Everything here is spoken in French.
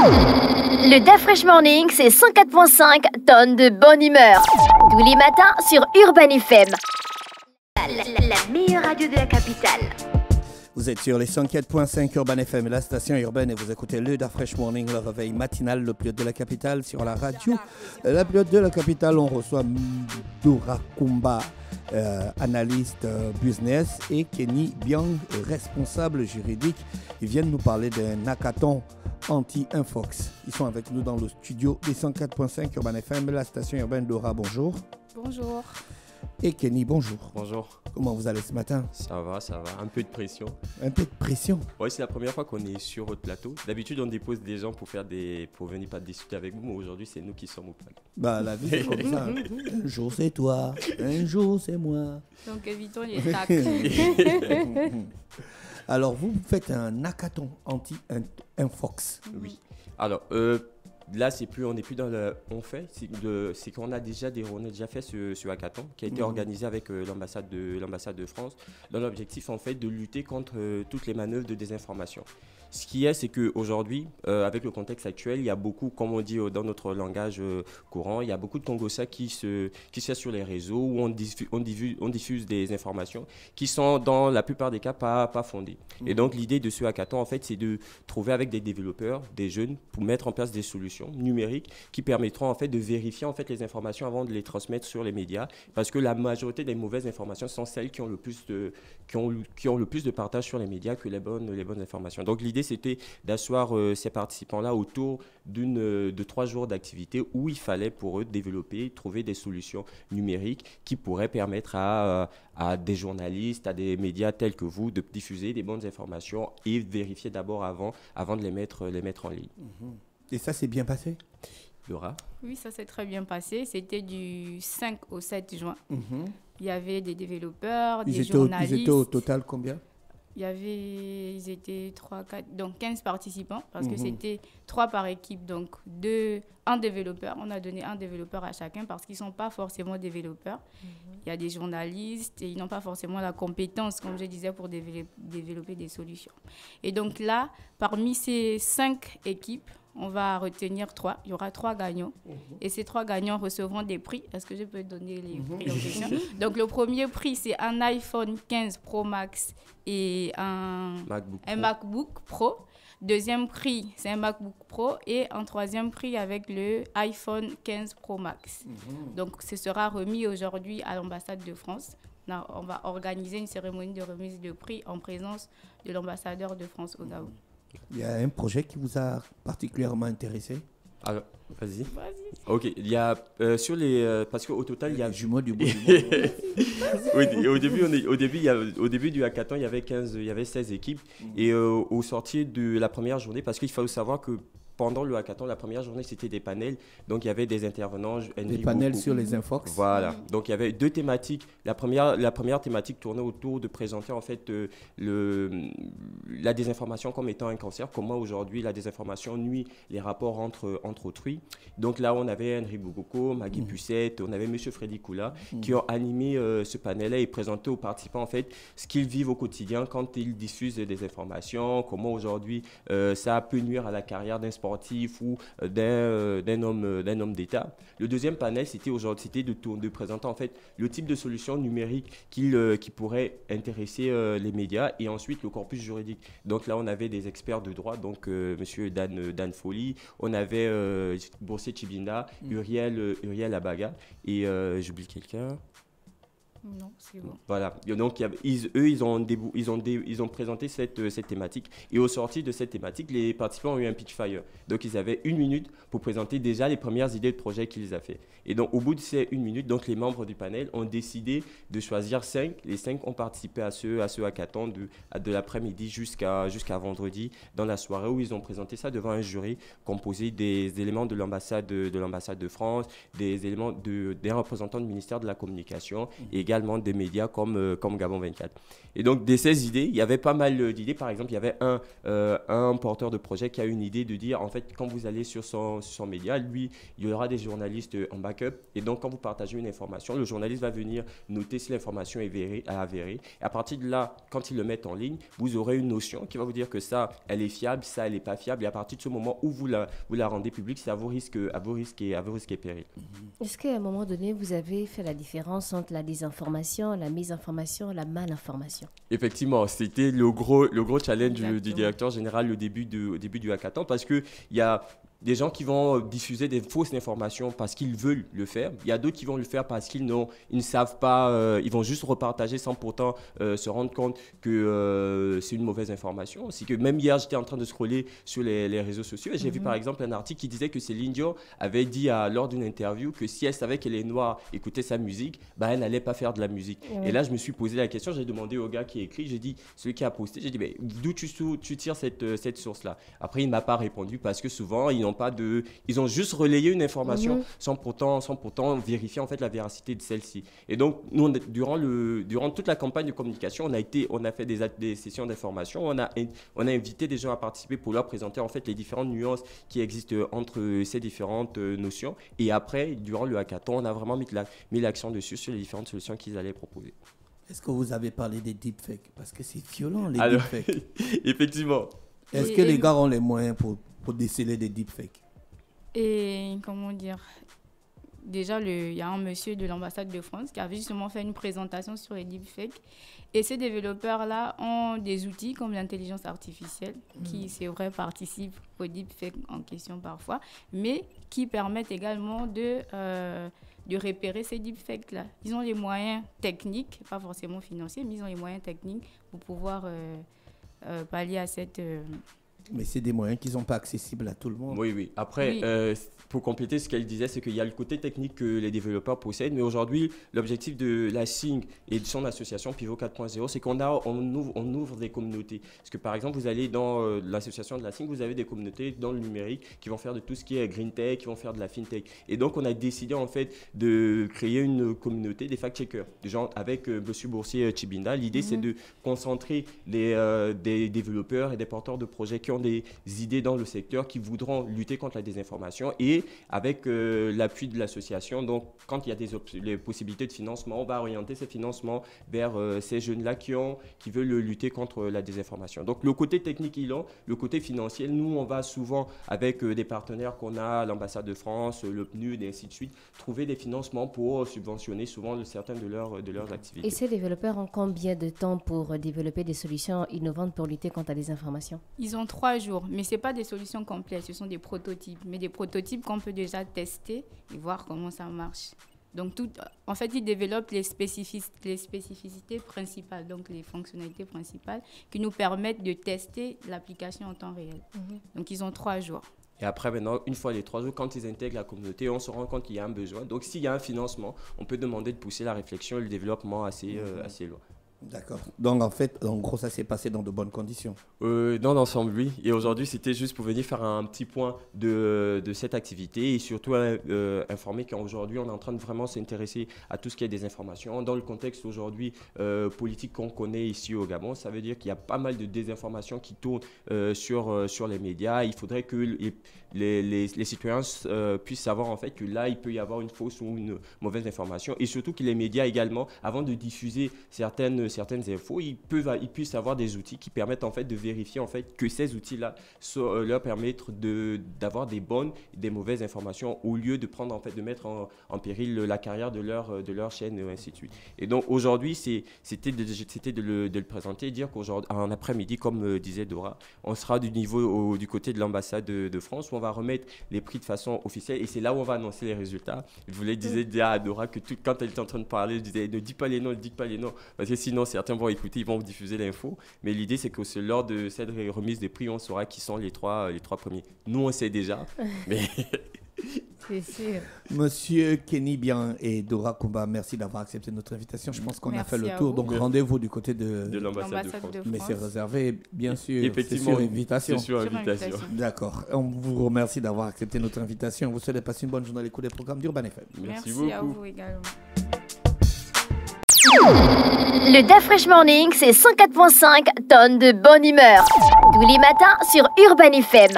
Le DAF Fresh Morning, c'est 104.5 tonnes de bonne humeur. Tous les matins sur Urban FM. La meilleure radio de la capitale. Vous êtes sur les 104.5 Urban FM, la station urbaine, et vous écoutez le DAF Fresh Morning, le réveil matinal, le pilote de la capitale sur la radio. La pilote de la capitale, on reçoit Dora Kumba, analyste business, et Kenny Biang, responsable juridique. Ils viennent nous parler d'un hackathon anti-infox. Ils sont avec nous dans le studio des 104.5 Urban FM, la station urbaine. Dora, bonjour. Bonjour. Et Kenny, bonjour. Bonjour. Comment vous allez ce matin? Ça va. Un peu de pression. Un peu de pression? Oui, c'est la première fois qu'on est sur votre plateau. D'habitude, on dépose des gens pour venir pas discuter avec vous, mais aujourd'hui, c'est nous qui sommes au plateau. Bah, la vie, c'est comme ça. Un jour, c'est toi. Un jour, c'est moi. Donc, évitons les tacs. Alors, vous faites un hackathon anti-infox. Oui. Alors, là, on n'est plus dans le on fait, c'est qu'on a déjà fait ce hackathon qui a été organisé avec l'ambassade de France dans l'objectif en fait de lutter contre toutes les manœuvres de désinformation. Ce qui est, c'est qu'aujourd'hui, avec le contexte actuel, il y a beaucoup, comme on dit dans notre langage courant, il y a beaucoup de Congolais qui se sur les réseaux où on diffuse des informations qui sont dans la plupart des cas pas fondées. Et donc l'idée de ce hackathon, en fait, c'est de trouver avec des développeurs, des jeunes, pour mettre en place des solutions numériques qui permettront en fait de vérifier en fait les informations avant de les transmettre sur les médias, parce que la majorité des mauvaises informations sont celles qui ont le plus de partage sur les médias que les bonnes informations. Donc l'idée, c'était d'asseoir ces participants-là autour de 3 jours d'activité où il fallait pour eux développer, trouver des solutions numériques qui pourraient permettre à des journalistes, à des médias tels que vous, de diffuser des bonnes informations et vérifier d'abord avant de les mettre en ligne. Et ça s'est bien passé? Laura? Oui, ça s'est très bien passé. C'était du 5 au 7 juin. Il y avait des développeurs, des journalistes. Ils étaient au total combien? Ils étaient 3, 4, donc 15 participants, parce que c'était 3 par équipe, donc un développeur. On a donné un développeur à chacun parce qu'ils ne sont pas forcément développeurs. Il y a des journalistes et ils n'ont pas forcément la compétence, comme je disais, pour développer des solutions. Et donc là, parmi ces 5 équipes, on va retenir 3. Il y aura 3 gagnants. Et ces 3 gagnants recevront des prix. Est-ce que je peux donner les prix en question? Donc, le premier prix, c'est un iPhone 15 Pro Max et un MacBook Pro. Deuxième prix, c'est un MacBook Pro. Et un troisième prix avec le iPhone 15 Pro Max. Donc, ce sera remis aujourd'hui à l'ambassade de France. On va organiser une cérémonie de remise de prix en présence de l'ambassadeur de France au Gabon. Il y a un projet qui vous a particulièrement intéressé? Alors, vas-y. Ok, il y a sur parce qu'au total il y a jumeaux du bout. Au début du hackathon, il y avait 16 équipes et au sortir de la première journée, parce qu'il faut savoir que pendant le hackathon, la première journée, c'était des panels. Donc, il y avait des intervenants. Des panels sur les infox. Voilà. Donc, il y avait 2 thématiques. La première thématique tournait autour de présenter, en fait, la désinformation comme étant un cancer. Comment, aujourd'hui, la désinformation nuit les rapports entre autrui. Donc, là, on avait Henri Bougoko, Maggie Pucette, on avait M. Freddy Koula qui ont animé ce panel-là et présenté aux participants, en fait, ce qu'ils vivent au quotidien quand ils diffusent des informations, comment, aujourd'hui, ça peut nuire à la carrière d'un sportif ou d'un homme d'État. Le deuxième panel, c'était de présenter en fait le type de solution numérique qui pourrait intéresser les médias et ensuite le corpus juridique. Donc là, on avait des experts de droit, donc Monsieur Dan Folly, on avait Boursier Chibinda, Uriel Abaga et j'oublie quelqu'un. Non, c'est bon. Voilà. Donc, ils ont présenté cette thématique. Et au sorti de cette thématique, les participants ont eu un pitch fire. Donc, ils avaient 1 minute pour présenter déjà les premières idées de projet qu'ils ont fait. Et donc, au bout de ces 1 minute, donc, les membres du panel ont décidé de choisir 5. Les 5 ont participé à ce hackathon de l'après-midi jusqu'à vendredi dans la soirée où ils ont présenté ça devant un jury composé des éléments de l'ambassade de France, des éléments des représentants du ministère de la Communication et également des médias comme Gabon 24. Et donc, de ces idées, il y avait pas mal d'idées. Par exemple, il y avait un porteur de projet qui a une idée de dire, en fait, quand vous allez sur son média, lui, il y aura des journalistes en backup. Et donc, quand vous partagez une information, le journaliste va venir noter si l'information est avérée. Et à partir de là, quand ils le mettent en ligne, vous aurez une notion qui va vous dire que ça, elle est fiable, ça, elle n'est pas fiable. Et à partir de ce moment où vous la rendez publique, c'est à vos risques et périls. Est-ce qu'à un moment donné, vous avez fait la différence entre la désinformation, la mésinformation, la malinformation? Effectivement, c'était le gros challenge du Exactement. directeur général au début du hackathon, parce qu'il y a des gens qui vont diffuser des fausses informations parce qu'ils veulent le faire. Il y a d'autres qui vont le faire parce qu'ils ne savent pas, ils vont juste repartager sans pourtant se rendre compte que c'est une mauvaise information. C'est que même hier, j'étais en train de scroller sur les réseaux sociaux et j'ai vu par exemple un article qui disait que Céline Dion avait dit lors d'une interview que si elle savait que les Noirs écoutaient sa musique, elle n'allait pas faire de la musique. Et là, je me suis posé la question, j'ai demandé au gars qui a écrit, j'ai dit, celui qui a posté, j'ai dit, mais d'où tu tires cette source-là? Après, il ne m'a pas répondu parce que souvent, ils ont juste relayé une information sans pourtant vérifier en fait la véracité de celle-ci. Et donc nous durant toute la campagne de communication, on a fait des sessions d'information, on a invité des gens à participer pour leur présenter en fait les différentes nuances qui existent entre ces différentes notions. Et après, durant le hackathon, on a vraiment mis l'accent dessus sur les différentes solutions qu'ils allaient proposer. Est-ce que vous avez parlé des deepfakes? Parce que c'est violent, les Alors, deepfakes. effectivement. Est-ce que les gars ont les moyens pour déceler des deepfakes? Et comment dire, déjà, il y a un monsieur de l'ambassade de France qui avait justement fait une présentation sur les deepfakes. Et ces développeurs-là ont des outils comme l'intelligence artificielle qui, c'est vrai, participent aux deepfakes en question parfois, mais qui permettent également de repérer ces deepfakes-là. Ils ont les moyens techniques, pas forcément financiers, mais ils ont les moyens techniques pour pouvoir pallier à cette... Mais c'est des moyens qui ne sont pas accessibles à tout le monde. Oui. Après, Oui. pour compléter ce qu'elle disait, c'est qu'il y a le côté technique que les développeurs possèdent. Mais aujourd'hui, l'objectif de la SING et de son association Pivot 4.0, c'est qu'on ouvre des communautés. Parce que par exemple, vous allez dans l'association de la SING, vous avez des communautés dans le numérique qui vont faire de tout ce qui est green tech, qui vont faire de la fintech. Et donc, on a décidé en fait de créer une communauté des fact-checkers. Des gens avec M. Boursier Chibinda. L'idée, c'est de concentrer des développeurs et des porteurs de projets qui ont des idées dans le secteur, qui voudront lutter contre la désinformation, et avec l'appui de l'association. Donc, quand il y a les possibilités de financement, on va orienter ces financements vers ces jeunes-là qui veulent lutter contre la désinformation. Donc, le côté technique, le côté financier, nous, on va souvent, avec des partenaires qu'on a, l'ambassade de France, le PNUD, et ainsi de suite, trouver des financements pour subventionner souvent certaines de leurs activités. Et ces développeurs ont combien de temps pour développer des solutions innovantes pour lutter contre la désinformation? Ils ont 3 jours, mais ce n'est pas des solutions complètes, ce sont des prototypes. Mais des prototypes qu'on peut déjà tester et voir comment ça marche. Donc, en fait, ils développent les spécificités principales, donc les fonctionnalités principales qui nous permettent de tester l'application en temps réel. Donc, ils ont 3 jours. Et après, maintenant, une fois les 3 jours, quand ils intègrent la communauté, on se rend compte qu'il y a un besoin. Donc, s'il y a un financement, on peut demander de pousser la réflexion et le développement assez loin. D'accord. Donc, en gros, ça s'est passé dans de bonnes conditions. Dans l'ensemble, oui. Et aujourd'hui, c'était juste pour venir faire un petit point de cette activité et surtout informer qu'aujourd'hui, on est en train de vraiment s'intéresser à tout ce qui est des informations. Dans le contexte aujourd'hui politique qu'on connaît ici au Gabon, ça veut dire qu'il y a pas mal de désinformations qui tournent sur les médias. Il faudrait que les citoyens puissent savoir en fait que là, il peut y avoir une fausse ou une mauvaise information. Et surtout que les médias également, avant de diffuser certaines infos, ils puissent avoir des outils qui permettent en fait de vérifier en fait que ces outils-là leur permettent d'avoir des bonnes et des mauvaises informations au lieu de prendre en fait de mettre en péril la carrière de leur chaîne et ainsi de suite. Et donc aujourd'hui, c'était de le présenter et dire qu'aujourd'hui, en après-midi, comme disait Dora, on sera du côté de l'ambassade de France où on va remettre les prix de façon officielle et c'est là où on va annoncer les résultats. Je voulais dire à Dora que quand elle était en train de parler, je disais ne dis pas les noms, parce que sinon certains vont écouter, ils vont diffuser l'info. Mais l'idée, c'est que lors de cette remise des prix, on saura qui sont les trois premiers. Nous, on sait déjà, mais... C'est sûr. Monsieur Kenny Bien et Dora Kumba, merci d'avoir accepté notre invitation. Je pense qu'on a fait le tour. Donc, rendez-vous du côté de l'ambassade de France. Mais c'est réservé, bien sûr. Effectivement, c'est sur invitation. C'est sur invitation. D'accord. On vous remercie d'avoir accepté notre invitation. On vous souhaite de passer une bonne journée à l'écoute des programmes d'Urban FM. Merci à beaucoup. vous également. Le DAF Fresh Morning, c'est 104.5 tonnes de bonne humeur. Tous les matins sur Urban FM.